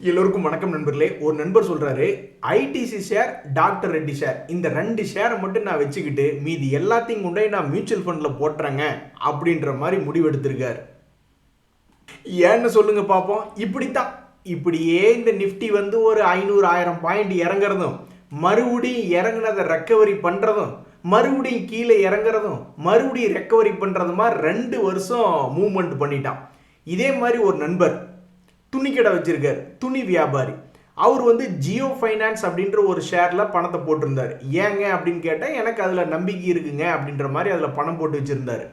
எல்லோருக்கும் வணக்கம் நண்பர்களே. ஒரு நண்பர் சொல்றாரு, ITC share, doctor Reddy share, இந்த 2 ஷேரை மட்டும் நான் வச்சுக்கிட்டு மீதி எல்லாத்தையும் கொண்டு நான் மியூச்சுவல் ஃபண்ட்ல போட்டுறேங்க அப்படின்ற மாதிரி முடிவெடுத்திருக்கார். ஏன்னு சொல்லுங்க பார்ப்போம். இப்படியே இந்த நிஃப்டி வந்து ஒரு 500-1000 பாயிண்ட் இறங்குறதும், மறுபடியும் இறங்குனதை ரெக்கவரி பண்றதும், மறுபடியும் கீழே இறங்குறதும், மறுபடியும் ரெக்கவரி பண்றதுமா 2 வருஷம் மூவ்மெண்ட் பண்ணிட்டான். இதே மாதிரி ஒரு நண்பர் துணிக்கடை வச்சிருக்காரு, துணி வியாபாரி. அவர் வந்து ஜியோ ஃபைனான்ஸ் அப்படின்ற ஒரு ஷேர்ல பணத்தை போட்டிருந்தார். ஏங்க அப்படின்னு கேட்டால், எனக்கு அதில் நம்பிக்கை இருக்குங்க அப்படின்ற மாதிரி அதில் பணம் போட்டு வச்சிருந்தாரு.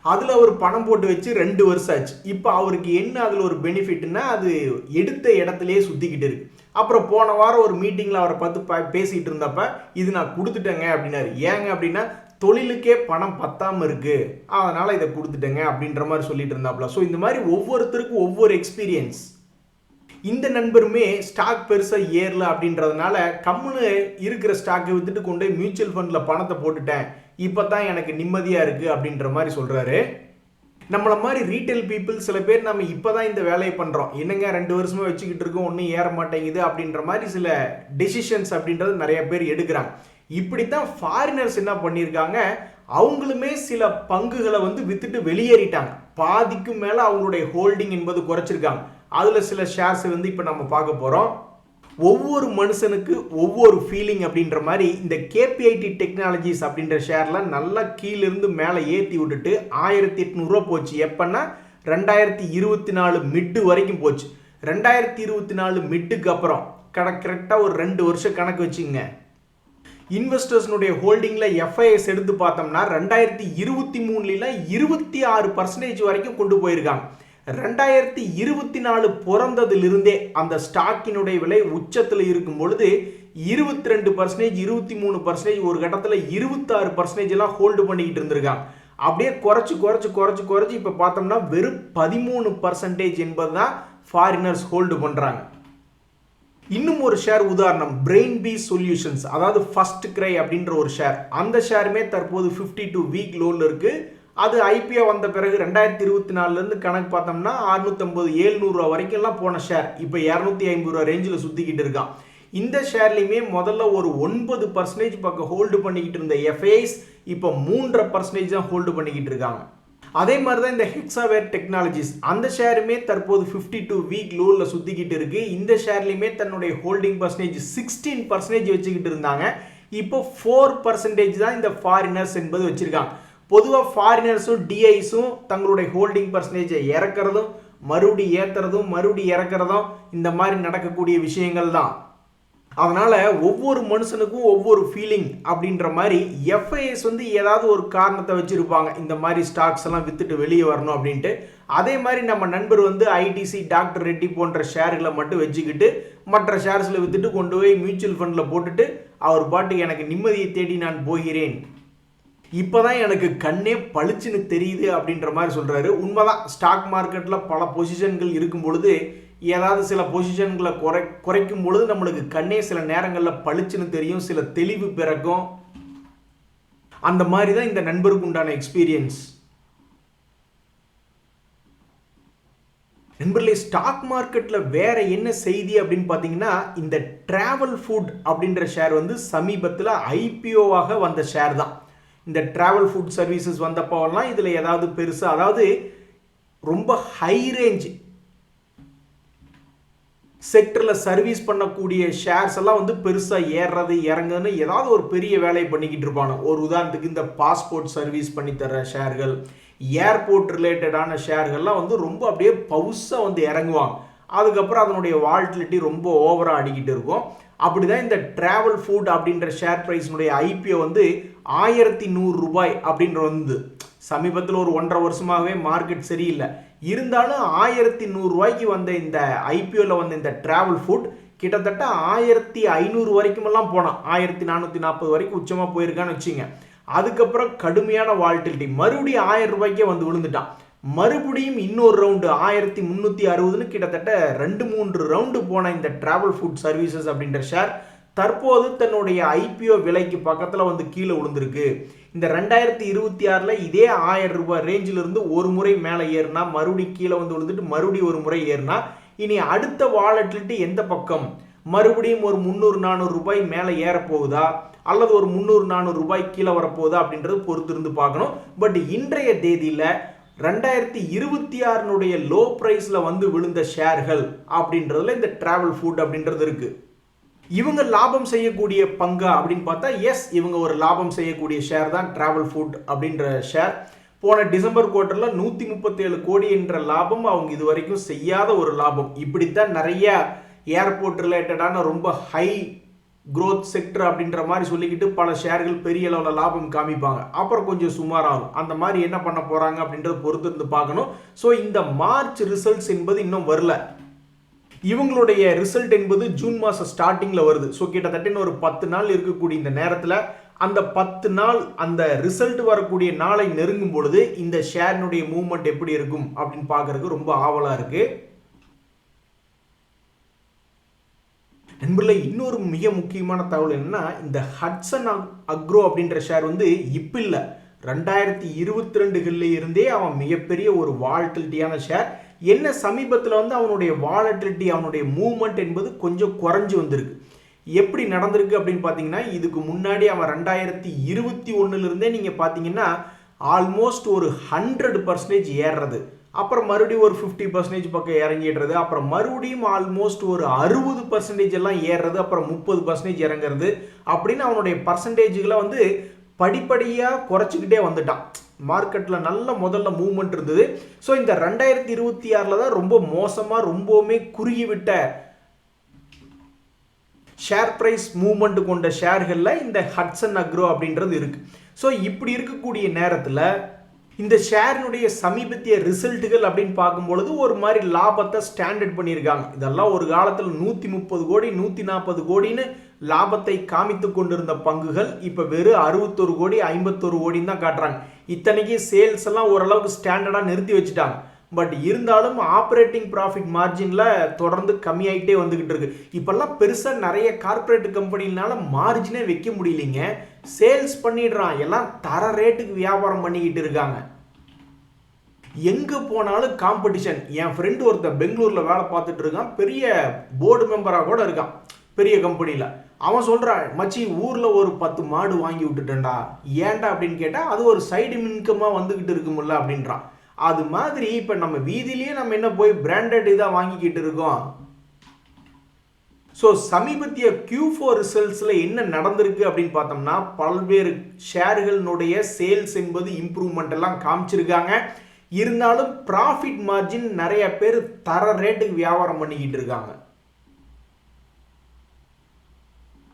அதில் அவர் பணம் போட்டு வச்சு 2 வருஷம் ஆச்சு. இப்போ அவருக்கு என்ன அதில் ஒரு பெனிஃபிட்னா, அது எடுத்த இடத்துலையே சுற்றிக்கிட்டு இருக்கு. அப்புறம் போன வாரம் ஒரு மீட்டிங்கில் அவரை பார்த்து பேசிகிட்டு இருந்தப்ப, இது நான் கொடுத்துட்டேங்க அப்படின்னாரு. ஏங்க அப்படின்னா, தொழிலுக்கே பணம் பத்தாமல் இருக்கு, அதனால இதை கொடுத்துட்டேங்க அப்படின்ற மாதிரி சொல்லிட்டு இருந்தாப்புல. ஸோ இந்த மாதிரி ஒவ்வொருத்தருக்கும் ஒவ்வொரு எக்ஸ்பீரியன்ஸ். இந்த நண்பருமே ஸ்டாக் பெருசாக ஏறல அப்படின்றதுனால கம்முன்னு இருக்கிற ஸ்டாக்கை வித்துட்டு கொண்டு மியூச்சுவல் ஃபண்டில் பணத்தை போட்டுட்டேன், இப்போ தான் எனக்கு நிம்மதியாக இருக்குது அப்படின்ற மாதிரி சொல்கிறாரு. நம்மளை மாதிரி ரீட்டைல் பீப்புள் சில பேர் நம்ம இப்போ தான் இந்த வேலையை பண்ணுறோம், என்னங்க 2 வருஷமாக வச்சுக்கிட்டு இருக்கோம், ஒன்றும் ஏற மாட்டேங்குது அப்படின்ற மாதிரி சில டெசிஷன்ஸ் அப்படின்றது நிறைய பேர் எடுக்கிறாங்க. இப்படித்தான் ஃபாரினர்ஸ் என்ன பண்ணியிருக்காங்க, அவங்களுமே சில பங்குகளை வந்து வித்துட்டு வெளியேறிட்டாங்க. பாதிக்கும் மேலே அவங்களுடைய ஹோல்டிங் என்பது குறைச்சிருக்காங்க. அதில் சில ஷேர்ஸ் வந்து இப்போ நம்ம பார்க்க போகிறோம். ஒவ்வொரு மனுஷனுக்கு ஒவ்வொரு ஃபீலிங் அப்படின்ற மாதிரி இந்த கேபிஐடி டெக்னாலஜிஸ் அப்படின்ற ஷேரில் நல்லா கீழிருந்து மேலே ஏற்றி விட்டுட்டு 1800 போச்சு. எப்பன்னா 2024 மிட்டு வரைக்கும் போச்சு. 2024 மிட்டுக்கு அப்புறம் கரெக்டாக ஒரு 2 வருஷம் கணக்கு வச்சுங்க. இன்வெஸ்டர்ஸ்னுடைய ஹோல்டிங்கில் எஃப்ஐஎஸ் எடுத்து பார்த்தோம்னா 2023 26% வரைக்கும் கொண்டு போயிருக்காங்க. 2024 பிறந்ததிலிருந்தே அந்த ஸ்டாக்கினுடைய விலை உச்சத்தில் இருக்கும் பொழுது 22%, 23%, ஒரு கட்டத்தில் 26% எல்லாம் ஹோல்டு பண்ணிக்கிட்டு இருந்திருக்காங்க. அப்படியே குறைச்சு இப்போ பார்த்தோம்னா வெறும் 13% என்பது தான் ஃபாரினர்ஸ் ஹோல்டு பண்ணுறாங்க. இன்னும் ஒரு ஷேர் உதாரணம், பிரெயின் பீ சொல்யூஷன்ஸ், அதாவது ஃபர்ஸ்ட் கிரை அப்படின்ற ஒரு ஷேர். அந்த ஷேருமே தற்போது 52 வீக் லோவில் இருக்கு. அது ஐபிஓ வந்த பிறகு 2024 கணக்கு பார்த்தோம்னா 650-700 வரைக்கும்லாம் போன ஷேர் இப்போ 250 ரேஞ்சில் சுற்றிக்கிட்டு இருக்கான். இந்த ஷேர்லையுமே முதல்ல ஒரு 9% பக்கம் ஹோல்டு பண்ணிக்கிட்டு இருந்த எஃப்ஐஸ் இப்போ 3.5% தான் ஹோல்டு பண்ணிக்கிட்டு இருக்காங்க. அதே மாதிரி தான் இந்த ஹெக்ஸாவேர் டெக்னாலஜிஸ், அந்த ஷேருமே தற்போது 52 வீக் லோவில் சுற்றிக்கிட்டு இருக்கு. இந்த ஷேர்லையுமே தன்னுடைய ஹோல்டிங் பர்சன்டேஜ் 16% வச்சுக்கிட்டு இருந்தாங்க. இப்போ 4% தான் இந்த ஃபாரினர்ஸ் என்பது வச்சிருக்காங்க. பொதுவாக ஃபாரினர்ஸும் டிஐஸும் தங்களுடைய ஹோல்டிங் பர்சன்டேஜை இறக்குறதும் மறுபடியும் ஏற்றுறதும் மறுபடியும் இறக்குறதும் இந்த மாதிரி நடக்கக்கூடிய விஷயங்கள் தான். அதனால ஒவ்வொரு மனுஷனுக்கும் ஒவ்வொரு ஃபீலிங் அப்படின்ற மாதிரி எஃப்ஐஎஸ் வந்து ஏதாவது ஒரு காரணத்தை வச்சிருப்பாங்க, இந்த மாதிரி ஸ்டாக்ஸ் எல்லாம் வித்துட்டு வெளியே வரணும் அப்படின்ட்டு. அதே மாதிரி நம்ம நண்பர் வந்து ஐடிசி, டாக்டர் ரெட்டி போன்ற ஷேர்களை மட்டும் வச்சுக்கிட்டு மற்ற ஷேர்ஸில் வித்துட்டு கொண்டு போய் மியூச்சுவல் ஃபண்டில் போட்டுட்டு அவர் பாட்டுக்கு எனக்கு நிம்மதியை தேடி நான் போகிறேன், இப்போதான் எனக்கு கண்ணே பளிச்சுன்னு தெரியுது அப்படின்ற மாதிரி சொல்றாரு. உண்மைதான், ஸ்டாக் மார்க்கெட்டில் பல பொசிஷன்கள் இருக்கும் பொழுது ஏதாவது சில பொசிஷன்களை குறைக்கும் பொழுது நம்மளுக்கு கண்ணே சில நேரங்களில் பளிச்சுன்னு தெரியும், சில தெளிவு பிறக்கும். அந்த மாதிரி தான் இந்த நண்பருக்கு உண்டான எக்ஸ்பீரியன்ஸ். நண்பர்களே, ஸ்டாக் மார்க்கெட்டில் வேற என்ன செய்தி அப்படின்னு பார்த்தீங்கன்னா, இந்த டிராவல் ஃபுட் அப்படின்ற ஷேர் வந்து சமீபத்தில் ஐபிஓவாக வந்த ஷேர் தான். இந்த டிராவல் ஃபுட் சர்வீசஸ் வந்தப்போலாம் இதில் ஏதாவது பெருசாக, அதாவது ரொம்ப ஹை ரேஞ்ச் செக்டரில் சர்வீஸ் பண்ணக்கூடிய ஷேர்ஸ் எல்லாம் வந்து பெருசாக ஏறுறது இறங்குன்னு ஏதாவது ஒரு பெரிய வேலையை பண்ணிக்கிட்டு இருப்பாங்க. ஒரு உதாரணத்துக்கு இந்த பாஸ்போர்ட் சர்வீஸ் பண்ணி தர ஷேர்கள், ஏர்போர்ட் ரிலேட்டடான ஷேர்கள்லாம் வந்து ரொம்ப அப்படியே பவுஸாக வந்து இறங்குவாங்க. அதுக்கப்புறம் அதனுடைய வால்டிலிட்டி ரொம்ப ஓவராக அடிக்கிட்டு இருக்கும். அப்படிதான் இந்த டிராவல் ஃபுட் அப்படின்ற ஷேர் ப்ரைஸ்னுடைய ஐபிஓ வந்து 1100 ரூபாய் அப்படின்ற வந்து சமீபத்தில் ஒரு 1.5 வருஷமாகவே மார்க்கெட் சரியில்லை. இருந்தாலும் 1100 ரூபாய்க்கு வந்த இந்த ஐபிஓவில் வந்த இந்த டிராவல் ஃபுட் கிட்டத்தட்ட 1500 வரைக்குமெல்லாம் போனான். 1440 வரைக்கும் உச்சமாக போயிருக்கான்னு வச்சுங்க. அதுக்கப்புறம் கடுமையான வால்டிலிட்டி, மறுபடியும் 1000 ரூபாய்க்கே வந்து விழுந்துட்டான். மறுபடியும் இன்னொரு ரவுண்டு 1360 கிட்டத்தட்ட 2-3 ரவுண்டு போன இந்த டிராவல் ஃபுட் சர்வீசஸ் அப்படின்ற ஷேர் தற்போது தன்னுடைய ஐபிஓ விலைக்கு பக்கத்தில் வந்து கீழே விழுந்திருக்கு. இந்த 2026 இதே 1000 ரூபாய் ரேஞ்சிலிருந்து ஒரு முறை மேலே ஏறினா மறுபடியும் கீழே வந்து விழுந்துட்டு மறுபடியும் ஒரு முறை ஏறினா இனி அடுத்த வாலட்டிலிட்டி எந்த பக்கம், மறுபடியும் ஒரு 300-400 ரூபாய் மேலே ஏறப்போகுதா அல்லது ஒரு 300-400 ரூபாய் கீழே வரப்போகுதா அப்படின்றது பொறுத்து இருந்து பார்க்கணும். பட் இன்றைய தேதியில் 2026 லோ பிரைஸ்ல வந்து விழுந்த ஷேர்கள் அப்படின்றதுல இந்த டிராவல் ஃபுட் அப்படின்றது இருக்கு. இவங்க லாபம் செய்யக்கூடிய பங்கா அப்படின்னு பார்த்தா எஸ், இவங்க ஒரு லாபம் செய்யக்கூடிய ஷேர் தான் டிராவல் ஃபுட் அப்படின்ற ஷேர். போன டிசம்பர் குவார்டர்ல 137 கோடி என்ற லாபம் அவங்க இது வரைக்கும் செய்யாத ஒரு லாபம். இப்படித்தான் நிறைய ஏர்போர்ட் ரிலேட்டடான ரொம்ப ஹை க்ரோத் செக்டர் அப்படின்ற மாதிரி சொல்லிக்கிட்டு பல ஷேர்கள் பெரிய அளவில் லாபம் காமிப்பாங்க, அப்புறம் கொஞ்சம் சுமாராகும். அந்த மாதிரி என்ன பண்ண போறாங்க அப்படின்றத பொறுத்து இருந்து பார்க்கணும். ஸோ இந்த மார்ச் ரிசல்ட்ஸ் என்பது இன்னும் வரல. இவங்களுடைய ரிசல்ட் என்பது ஜூன் மாதம் ஸ்டார்டிங்கில் வருது. ஸோ கிட்டத்தட்ட ஒரு 10 நாள் இருக்கக்கூடிய இந்த நேரத்தில் அந்த 10 நாள் அந்த ரிசல்ட் வரக்கூடிய நாளை நெருங்கும் பொழுது இந்த ஷேரினுடைய மூவ்மெண்ட் எப்படி இருக்கும் அப்படின்னு பார்க்கறதுக்கு ரொம்ப ஆவலாக இருக்கு. நண்பர்களே, இன்னொரு மிக முக்கியமான தகவல் என்னன்னா, இந்த ஹட்சன் அக்ரோ அப்படின்ற ஷேர் வந்து இப்போ இல்லை, 2022 இருந்தே அவன் மிகப்பெரிய ஒரு வாலட்டிலிட்டியான ஷேர். என்ன சமீபத்தில் வந்து அவனுடைய வாலட்டிலிட்டி, அவனுடைய மூவ்மெண்ட் என்பது கொஞ்சம் குறைஞ்சு வந்திருக்கு. எப்படி நடந்திருக்கு அப்படின்னு பார்த்தீங்கன்னா, இதுக்கு முன்னாடி அவன் 2021 இருந்தே நீங்கள் பார்த்தீங்கன்னா ஆல்மோஸ்ட் ஒரு 100% ஏறுறது, அப்புறம் மறுபடியும் ஒரு 50% பக்கம் இறங்கிடுறது, அப்புறம் மறுபடியும் ஆல்மோஸ்ட் ஒரு 60% எல்லாம் ஏறுறது, அப்புறம் 30% இறங்குறது அப்படின்னு அவனுடைய பர்சன்டேஜுகளை வந்து படிப்படியாக குறைச்சிக்கிட்டே வந்துட்டான். மார்க்கெட்டில் நல்ல முதல்ல மூவ்மெண்ட் இருந்தது. ஸோ இந்த 2026 தான் ரொம்ப மோசமாக ரொம்பவுமே குறுகிவிட்ட ஷேர் பிரைஸ் மூவ்மெண்ட் கொண்ட ஷேர்களில் இந்த ஹட்சன் அக்ரோ அப்படின்றது இருக்கு. ஸோ இப்படி இருக்கக்கூடிய நேரத்தில் இந்த ஷேரினுடைய சமீபத்திய ரிசல்ட்டுகள் அப்படின்னு பார்க்கும்பொழுது ஒரு மாதிரி லாபத்தை ஸ்டாண்டர்ட் பண்ணியிருக்காங்க. இதெல்லாம் ஒரு காலத்தில் 130 கோடி 140 கோடின்னு லாபத்தை காமித்து கொண்டிருந்த பங்குகள் இப்போ வெறும் 61 கோடி 51 கோடின்னு தான் காட்டுறாங்க. இத்தனைக்கு சேல்ஸ் எல்லாம் ஓரளவுக்கு ஸ்டாண்டர்டாக நிறுத்தி வச்சுட்டாங்க. பட் இருந்தாலும் ஆப்ரேட்டிங் ப்ராஃபிட் மார்ஜினில் தொடர்ந்து கம்மியாகிட்டே வந்துக்கிட்டு இருக்கு. இப்போல்லாம் பெருசாக நிறைய கார்பரேட் கம்பெனினால மார்ஜினே வைக்க முடியலைங்க, சேல்ஸ் பண்ணிடுறான், எல்லாம் தர ரேட்டுக்கு வியாபாரம் பண்ணிக்கிட்டு இருக்காங்க. எங்கே போனாலும் காம்படிஷன். என் ஃப்ரெண்டு ஒருத்தன் பெங்களூரில் வேலை பார்த்துட்டு இருக்கான், பெரிய போர்டு மெம்பராக கூட இருக்கான் பெரிய கம்பெனியில். அவன் சொல்கிறான், மச்சி ஊரில் ஒரு 10 மாடு வாங்கி விட்டுட்டேன்டா. ஏன்டா அப்படின்னு கேட்டால் அது ஒரு சைடு இன்கமாக வந்துக்கிட்டு இருக்குமில்ல அப்படின்றான். அது மாதிரி இப்போ நம்ம வீதியிலேயே நம்ம என்ன போய் பிராண்டட் இதாக வாங்கிக்கிட்டு இருக்கோம். ஸோ சமீபத்திய Q4 ரிசல்ட்ஸில் என்ன நடந்திருக்கு அப்படின்னு பார்த்தோம்னா, பல்வேறு ஷேர்களுடைய சேல்ஸ் என்பது இம்ப்ரூவ்மெண்ட் எல்லாம் காமிச்சிருக்காங்க. இருந்தாலும் ப்ராஃபிட் மார்ஜின் நிறைய பேர் தர ரேட்டுக்கு வியாபாரம் பண்ணிக்கிட்டு இருக்காங்க.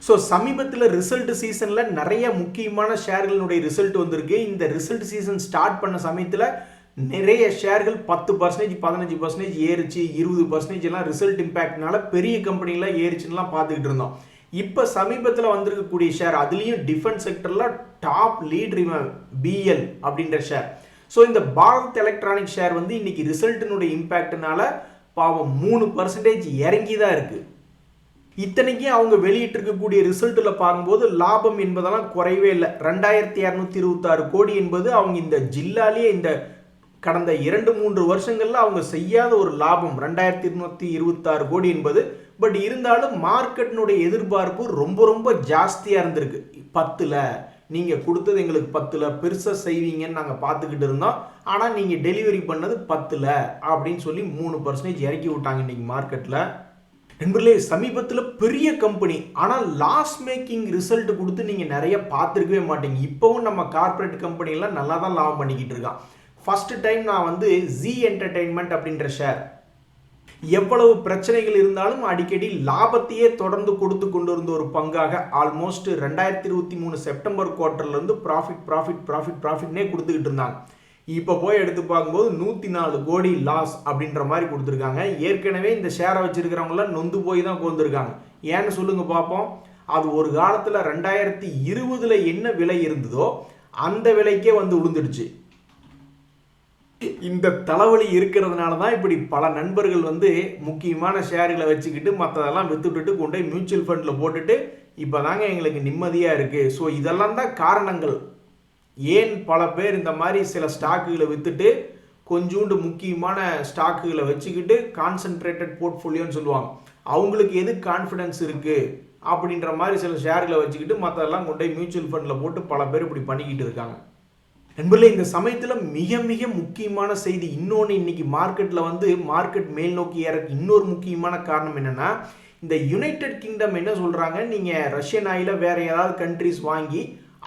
ஸோ சமீபத்தில் ரிசல்ட் சீசனில் நிறைய முக்கியமான ஷேர்களுடைய ரிசல்ட் வந்திருக்கு. இந்த ரிசல்ட் சீசன் ஸ்டார்ட் பண்ண சமயத்தில் நிறைய ஷேர்கள் 10% 15% ஏறிச்சு, 20% எல்லாம் ரிசல்ட் இம்பேக்ட்னால பெரிய கம்பெனிலாம் ஏறிச்சுலாம் பார்த்துக்கிட்டு இருந்தோம். இப்போ சமீபத்தில் வந்திருக்கக்கூடிய ஷேர், அதுலேயும் டிஃபென்ஸ் செக்டரில் டாப் லீட் BL அப்படின்ற ஷேர். ஸோ இந்த பாரத் எலக்ட்ரானிக் ஷேர் வந்து இன்னைக்கு ரிசல்ட்டினுடைய இம்பேக்ட்னால பாவம் 3% இறங்கி தான் இருக்குது. இத்தனைக்கு அவங்க வெளியிட்டிருக்கக்கூடிய ரிசல்ட்டில் பார்க்கும்போது லாபம் என்பதெல்லாம் குறையவே இல்லை. 2226 கோடி என்பது அவங்க இந்த ஜில்லாலேயே இந்த கடந்த 2-3 வருஷங்களில் அவங்க செய்யாத ஒரு லாபம் 2226 கோடி என்பது. பட் இருந்தாலும் மார்க்கெட்டினுடைய எதிர்பார்ப்பு ரொம்ப ரொம்ப ஜாஸ்தியாக இருந்திருக்கு. 10ல் நீங்கள் கொடுத்தது எங்களுக்கு 10ல் பெருசாக செய்வீங்கன்னு நாங்கள் பார்த்துக்கிட்டு இருந்தோம், ஆனால் நீங்கள் டெலிவரி பண்ணது 10ல் அப்படின்னு சொல்லி 3% இறக்கி விட்டாங்க இன்றைக்கி மார்க்கெட்டில். நண்பர்களே, சமீபத்தில் பெரிய கம்பெனி ஆனால் லாஸ் மேக்கிங் ரிசல்ட் கொடுத்து நீங்கள் நிறைய பார்த்துருக்கவே மாட்டீங்க. இப்போவும் நம்ம கார்பரேட் கம்பெனிலாம் நல்லா தான் லாபம் பண்ணிக்கிட்டு இருக்கான். ஃபர்ஸ்ட் டைம் நான் வந்து ஜி என்டர்டெயின்மெண்ட் அப்படின்ற ஷேர் எவ்வளவு பிரச்சனைகள் இருந்தாலும் அடிக்கடி லாபத்தையே தொடர்ந்து கொடுத்து கொண்டு இருந்த ஒரு பங்காக ஆல்மோஸ்ட் 2023 செப்டம்பர் குவார்ட்டர்லேருந்து ப்ராஃபிட்னே கொடுத்துக்கிட்டு இருந்தாங்க. இப்போ போய் எடுத்து பார்க்கும்போது 104 கோடி லாஸ் அப்படின்ற மாதிரி கொடுத்துருக்காங்க. ஏற்கனவே இந்த ஷேரை வச்சிருக்கிறவங்களாம் நொந்து போய் தான் கொண்டிருக்காங்க. ஏன்னு சொல்லுங்க பார்ப்போம். அது ஒரு காலத்தில் 2020 என்ன விலை இருந்ததோ அந்த விலைக்கே வந்து விழுந்துடுச்சு. இந்த தலைவலி இருக்கிறதுனால தான் இப்படி பல நண்பர்கள் வந்து முக்கியமான ஷேர்களை வச்சுக்கிட்டு மற்றதெல்லாம் வித்துட்டு கொண்டு போய் மியூச்சுவல் ஃபண்டில் போட்டுட்டு இப்போ தாங்க எங்களுக்கு நிம்மதியாக இருக்குது. ஸோ இதெல்லாம் தான் காரணங்கள் ஏன் பல பேர் இந்த மாதிரி சில ஸ்டாக்குகளை விற்றுட்டு கொஞ்சோண்டு முக்கியமான ஸ்டாக்குகளை வச்சுக்கிட்டு கான்சென்ட்ரேட்டட் போர்ட்ஃபோலியோன்னு சொல்லுவாங்க, அவங்களுக்கு எது கான்ஃபிடன்ஸ் இருக்குது அப்படின்ற மாதிரி சில ஷேர்களை வச்சுக்கிட்டு மற்றதெல்லாம் கொண்டு போய் மியூச்சுவல் ஃபண்டில் போட்டு பல பேர் இப்படி பண்ணிக்கிட்டு இருக்காங்க. நண்பர்களே, இந்த சமயத்தில் மிக மிக முக்கியமான செய்தி இன்னொன்று, இன்னைக்கு மார்க்கெட்டில் வந்து மார்க்கெட் மேல் நோக்கி ஏறக்கு இன்னொரு முக்கியமான காரணம் என்னென்னா, இந்த யுனைடெட் கிங்டம் என்ன சொல்கிறாங்க, நீங்கள் ரஷ்யன் ஆயிலை வேறு ஏதாவது கண்ட்ரிஸ் வாங்கி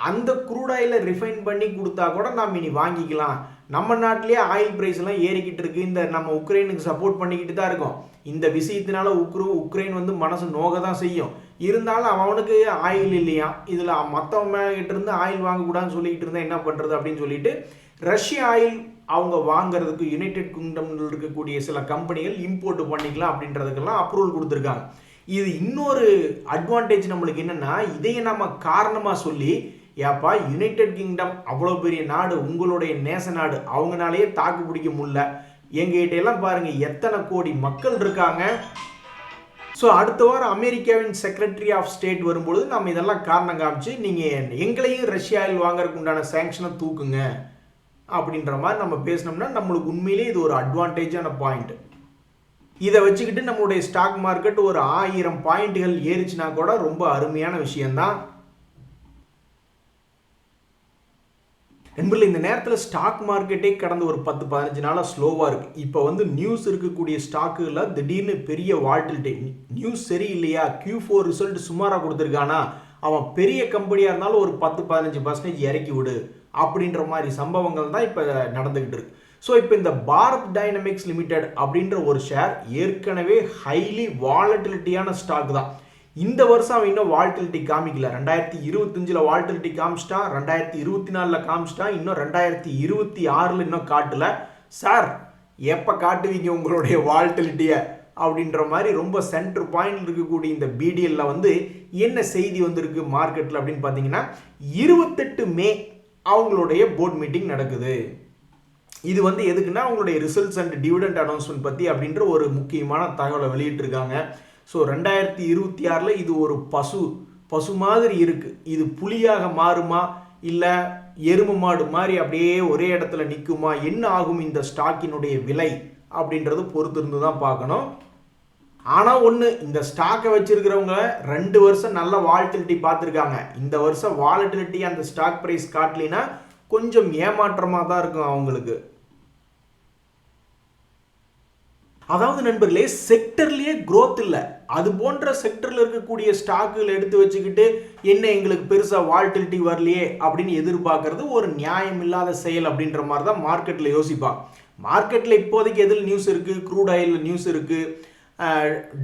அந்த க்ரூட் ஆயிலை ரிஃபைன் பண்ணி கொடுத்தா கூட நாம் இனி வாங்கிக்கலாம், நம்ம நாட்டிலேயே ஆயில் ப்ரைஸ் எல்லாம் ஏறிக்கிட்டு இருக்கு, இந்த நம்ம உக்ரைனுக்கு சப்போர்ட் பண்ணிக்கிட்டு தான் இருக்கோம், இந்த விஷயத்தினால உக்ரைன் வந்து மனசு நோக தான் செய்யும், இருந்தாலும் அவனுக்கு ஆயில் இல்லையா, இதில் மற்றவங்கிட்ட இருந்து ஆயில் வாங்கக்கூடாதுன்னு சொல்லிக்கிட்டு இருந்தால் என்ன பண்ணுறது அப்படின்னு சொல்லிட்டு ரஷ்ய ஆயில் அவங்க வாங்குறதுக்கு யுனைடெட் கிங்டமில் இருக்கக்கூடிய சில கம்பெனிகள் இம்போர்ட் பண்ணிக்கலாம் அப்படின்றதுக்கெல்லாம் அப்ரூவல் கொடுத்துருக்காங்க. இது இன்னொரு அட்வான்டேஜ் நம்மளுக்கு என்னென்னா, இதையை நம்ம காரணமாக சொல்லி, ஏப்பா யுனைடெட் கிங்டம் அவ்வளோ பெரிய நாடு, உங்களுடைய நேச நாடு, அவங்களாலேயே தாக்கு பிடிக்க முடியல, எங்ககிட்ட எல்லாம் பாருங்கள் எத்தனை கோடி மக்கள் இருக்காங்க. ஸோ அடுத்த வாரம் அமெரிக்காவின் செக்ரட்டரி ஆஃப் ஸ்டேட் வரும்பொழுது நம்ம இதெல்லாம் காரணம் காமிச்சு நீங்கள் எங்களையும் ரஷ்யாவில் வாங்கறதுக்கு உண்டான சேங்ஷனை தூக்குங்க அப்படின்ற மாதிரி நம்ம பேசினோம்னா நம்மளுக்கு உண்மையிலே இது ஒரு அட்வான்டேஜான பாயிண்ட். இதை வச்சுக்கிட்டு நம்மளுடைய ஸ்டாக் மார்க்கெட் ஒரு 1000 பாயிண்ட்டுகள் ஏறிச்சுனா கூட ரொம்ப அருமையான விஷயம்தான். நண்பர்களே, இந்த நேரத்தில் ஸ்டாக் மார்க்கெட்டே கடந்த ஒரு 10-15 நாளாக ஸ்லோவாக இருக்குது. இப்போ வந்து நியூஸ் இருக்கக்கூடிய ஸ்டாக்குகளில் திடீர்னு பெரிய வால்டிலிட்டி, நியூஸ் சரியில்லையா, Q4 ரிசல்ட் சுமாராக கொடுத்துருக்கானா, அவன் பெரிய கம்பெனியாக இருந்தாலும் ஒரு 10-15% இறக்கி விடு அப்படின்ற மாதிரி சம்பவங்கள் தான் இப்போ நடந்துக்கிட்டு இருக்கு. ஸோ இப்போ இந்த பாரத் டைனமிக்ஸ் லிமிடெட் அப்படின்ற ஒரு ஷேர் ஏற்கனவே ஹைலி வாலட்டிலிட்டியான ஸ்டாக் தான். இந்த வருஷம் அவன் இன்னும் வால்டிலிட்டி காமிக்கல. 2025 வால்டிலிட்டி காமிச்சிட்டான், 2024 காமிச்சிட்டான், இன்னும் 2026 இன்னும் காட்டல. சார் எப்போ காட்டுவீங்க உங்களுடைய வால்டிலிட்டியை அப்படின்ற மாதிரி ரொம்ப சென்டர் பாயிண்ட் இருக்கக்கூடிய இந்த பிடிஎல்ல வந்து என்ன செய்தி வந்திருக்கு மார்க்கெட்டில் அப்படின்னு பார்த்தீங்கன்னா, 28 மே அவங்களுடைய போர்ட் மீட்டிங் நடக்குது. இது வந்து எதுக்குன்னா அவங்களுடைய ரிசல்ட்ஸ் அண்ட் டிவிடெண்ட் அனௌன்ஸ்மெண்ட் பற்றி அப்படின்ற ஒரு முக்கியமான தகவலை வெளியிட்டிருக்காங்க. ஸோ 2026 இது ஒரு பசு மாதிரி இருக்குது. இது புலியாக மாறுமா இல்லை எருமை மாடு மாதிரி அப்படியே ஒரே இடத்துல நிற்குமா, என்ன ஆகும் இந்த ஸ்டாக்கினுடைய விலை அப்படின்றது பொறுத்திருந்து தான் பார்க்கணும். ஆனால் ஒன்று, இந்த ஸ்டாக்கை வச்சிருக்கிறவங்க 2 வருஷம் நல்ல வாலட்டிலிட்டி பார்த்துருக்காங்க. இந்த வருஷம் வாலட்டிலிட்டி அந்த ஸ்டாக் ப்ரைஸ் காட்டலினா கொஞ்சம் ஏமாற்றமாக தான் இருக்கும் அவங்களுக்கு. அதாவது நண்பர்களே, செக்டர்லேயே க்ரோத் இல்லை, அது போன்ற செக்டரில் இருக்கக்கூடிய ஸ்டாக்குகள் எடுத்து வச்சுக்கிட்டு என்ன எங்களுக்கு பெருசாக வால்டிலிட்டி வரலையே அப்படின்னு எதிர்பார்க்கறது ஒரு நியாயம் இல்லாத செயல் அப்படின்ற மாதிரி தான் மார்க்கெட்டில் யோசிப்பாங்க. மார்க்கெட்டில் இப்போதைக்கு எதில் நியூஸ் இருக்குது, க்ரூட் ஆயில் நியூஸ் இருக்குது,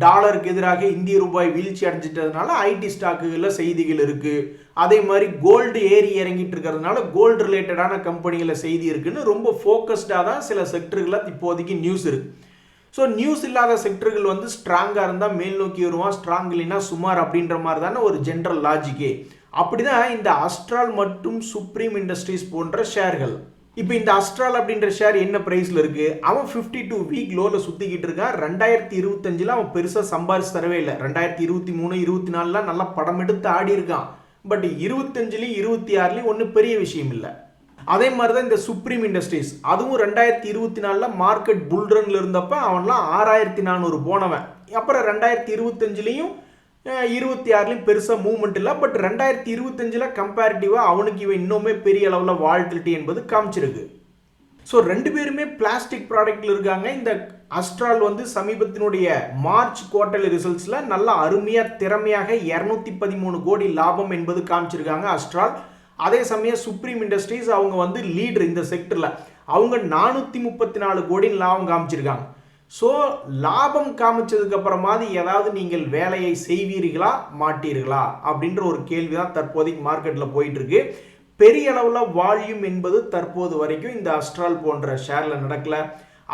டாலருக்கு எதிராக இந்திய ரூபாய் வீழ்ச்சி அடைஞ்சிட்டதுனால ஐடி ஸ்டாக்குகளில் செய்திகள் இருக்குது, அதே மாதிரி கோல்டு ஏறி இறங்கிட்டு இருக்கிறதுனால கோல்டு ரிலேட்டடான கம்பெனிகளில் செய்தி இருக்குன்னு ரொம்ப ஃபோக்கஸ்டாக தான் சில செக்டர்களில் இப்போதைக்கு நியூஸ் இருக்குது. ஸோ நியூஸ் இல்லாத செக்டர்கள் வந்து ஸ்ட்ராங்காக இருந்தால் மேல் நோக்கி வருவான், ஸ்ட்ராங் இல்லைன்னா சுமார் அப்படின்ற மாதிரி தானே ஒரு ஜென்ரல் லாஜிக்கே. அப்படி தான் இந்த அஸ்ட்ரால் மற்றும் சுப்ரீம் இண்டஸ்ட்ரீஸ் போன்ற ஷேர்கள். இப்போ இந்த அஸ்ட்ரால் அப்படின்ற ஷேர் என்ன ப்ரைஸில் இருக்குது, அவன் 52 வீக் லோவில் சுற்றிக்கிட்டு இருக்கான். 2025 அவன் பெருசாக சம்பாரிச்சு தரவே இல்லை. 2023, 24 நல்லா படம் எடுத்து ஆடி இருக்கான். பட் 25, 26 ஒன்றும் பெரிய விஷயம் இல்லை. அதே மாதிரி தான் இந்த சுப்ரீம் இண்டஸ்ட்ரீஸ், அதுவும் 2024 மார்க்கெட் புல்ரன்ல இருந்தப்ப அவன்லாம் 6400 போனவன். அப்புறம் 2025 26 பெருசாக மூவ்மெண்ட் இல்லை. பட் 2025 கம்பேரிட்டிவாக அவனுக்கு இவன் இன்னுமே பெரிய அளவில் வால்டிலிட்டி என்பது காமிச்சிருக்கு. ஸோ 2 பேருமே பிளாஸ்டிக் ப்ராடக்ட்ல இருக்காங்க. இந்த அஸ்ட்ரால் வந்து சமீபத்தினுடைய மார்ச் குவார்டர்லி ரிசல்ட்ஸில் நல்லா அருமையாக திறமையாக 213 கோடி லாபம் என்பது காமிச்சிருக்காங்க அஸ்ட்ரால். அதே சமயம் சுப்ரீம் இண்டஸ்ட்ரீஸ் அவங்க வந்து லீடர் இந்த செக்டரில், அவங்க 434 கோடி லாபம் காமிச்சிருக்காங்க. ஸோ லாபம் காமிச்சதுக்கு அப்புறமாவது ஏதாவது நீங்கள் வேலையை செய்வீர்களா மாட்டீர்களா அப்படின்ற ஒரு கேள்வி தான் தற்போதைக்கு மார்க்கெட்டில் போயிட்டு இருக்கு. பெரிய அளவில் வால்யூம் என்பது தற்போது வரைக்கும் இந்த அஸ்ட்ரால் போன்ற ஷேரில் நடக்கல.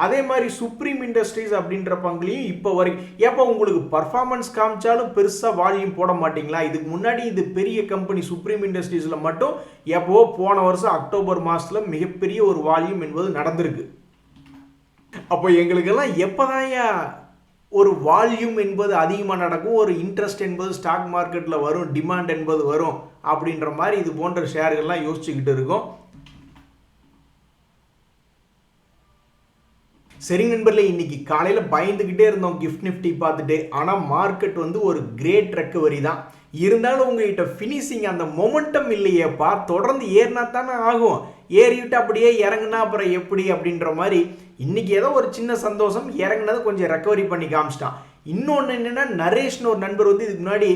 அதே மாதிரி சுப்ரீம் இண்டஸ்ட்ரீஸ் அப்படின்ற பங்குலையும் இப்போ வரைக்கும் எப்போ உங்களுக்கு பர்ஃபார்மன்ஸ் காமிச்சாலும் பெருசாக வால்யூம் போட மாட்டிங்களா? இதுக்கு முன்னாடி இது பெரிய கம்பெனி சுப்ரீம் இண்டஸ்ட்ரீஸில் மட்டும் எப்போ போன வருஷம் அக்டோபர் மாதத்தில் மிகப்பெரிய ஒரு வால்யூம் என்பது நடந்திருக்கு. அப்போ எங்களுக்கெல்லாம் எப்போதான் ஒரு வால்யூம் என்பது அதிகமாக நடக்கும், ஒரு இன்ட்ரெஸ்ட் என்பது ஸ்டாக் மார்க்கெட்டில் வரும், டிமாண்ட் என்பது வரும் அப்படின்ற மாதிரி இது போன்ற ஷேர்கள்லாம் யோசிச்சுக்கிட்டு இருக்கோம். சரி நண்பர்களே, இன்னைக்கு காலையில பயந்துகிட்டே இருந்தோம் கிஃப்ட் நிஃப்டி பார்த்துட்டு. ஆனா மார்க்கெட் வந்து ஒரு கிரேட் ரெக்கவரி தான். இருந்தாலும் உங்ககிட்ட ஃபினிஷிங் அந்த மொமெண்டம் இல்லையேப்பா. தொடர்ந்து ஏறினா தானே ஆகும். ஏறிவிட்டு அப்படியே இறங்குனா அப்புறம் எப்படி அப்படின்ற மாதிரி இன்னைக்கு ஏதோ ஒரு சின்ன சந்தோஷம், இறங்குனது கொஞ்சம் ரெக்கவரி பண்ணி காமிச்சிட்டான். இன்னொன்று என்னன்னா, நரேஷ்னு ஒரு நண்பர் வந்து இதுக்கு முன்னாடி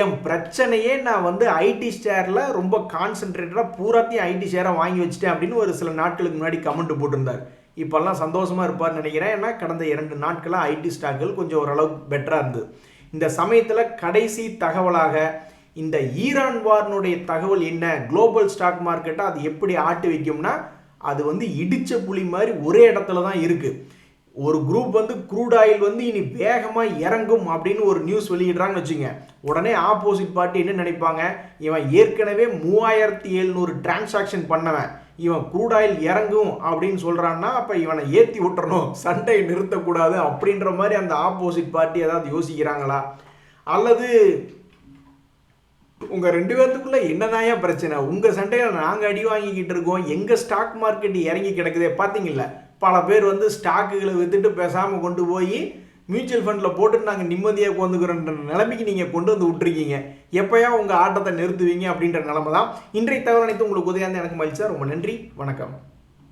என் பிரச்சனையே நான் வந்து ஐடி ஷேரில் ரொம்ப கான்சென்ட்ரேட்டடாக பூராத்தையும் ஐடி ஷேரை வாங்கி வச்சுட்டேன் அப்படின்னு ஒரு சில நாட்களுக்கு முன்னாடி கமெண்ட் போட்டிருந்தார். இப்போல்லாம் சந்தோஷமாக இருப்பார்னு நினைக்கிறேன். ஏன்னா கடந்த 2 நாட்களாக ஐடி ஸ்டாக்குகள் கொஞ்சம் ஓரளவுக்கு பெட்டராக இருந்தது. இந்த சமயத்தில் கடைசி தகவலாக இந்த ஈரான் வார்னுடைய தகவல் என்ன, குளோபல் ஸ்டாக் மார்க்கெட்டை அது எப்படி ஆட்டி வைக்கும்னா, அது வந்து இடிச்ச புலி மாதிரி ஒரே இடத்துல தான் இருக்குது. ஒரு குரூப் வந்து க்ரூட் ஆயில் வந்து இனி வேகமாக இறங்கும் அப்படின்னு ஒரு நியூஸ் வெளியிடுறாங்கன்னு வச்சுங்க. உடனே ஆப்போசிட் பார்ட்டி என்ன நினைப்பாங்க, இவன் ஏற்கனவே 3700 டிரான்சாக்ஷன் பண்ணவன், இவன் க்ரூட் ஆயில் இறங்கும் அப்படின்னு சொல்கிறான்னா அப்போ இவனை ஏற்றி விட்டுறணும், சண்டையை நிறுத்தக்கூடாது அப்படின்ற மாதிரி அந்த ஆப்போசிட் பார்ட்டி ஏதாவது யோசிக்கிறாங்களா? அல்லது உங்கள் 2 பேர்த்துக்குள்ள என்னதாயா பிரச்சனை? உங்கள் சண்டையில் நாங்கள் அடி வாங்கிக்கிட்டு இருக்கோம், எங்கள் ஸ்டாக் மார்க்கெட் இறங்கி கிடக்குதே. பார்த்தீங்கள, பல பேர் வந்து ஸ்டாக்குகளை விற்றுட்டு பேசாமல் கொண்டு போய் மியூச்சுவல் ஃபண்டில் போட்டுட்டு நாங்கள் நிம்மதியாக உட்காந்துக்கிறோன்ற நிலைமைக்கு நீங்கள் கொண்டு வந்து விட்டுருக்கீங்க. எப்போயா உங்கள் ஆட்டத்தை நிறுத்துவீங்க அப்படின்ற நிலைமை தான். இன்றைய தகவல் அனைத்து உங்களுக்கு உதவியாக எனக்கு மகிழ்ச்சியா. ரொம்ப நன்றி, வணக்கம்.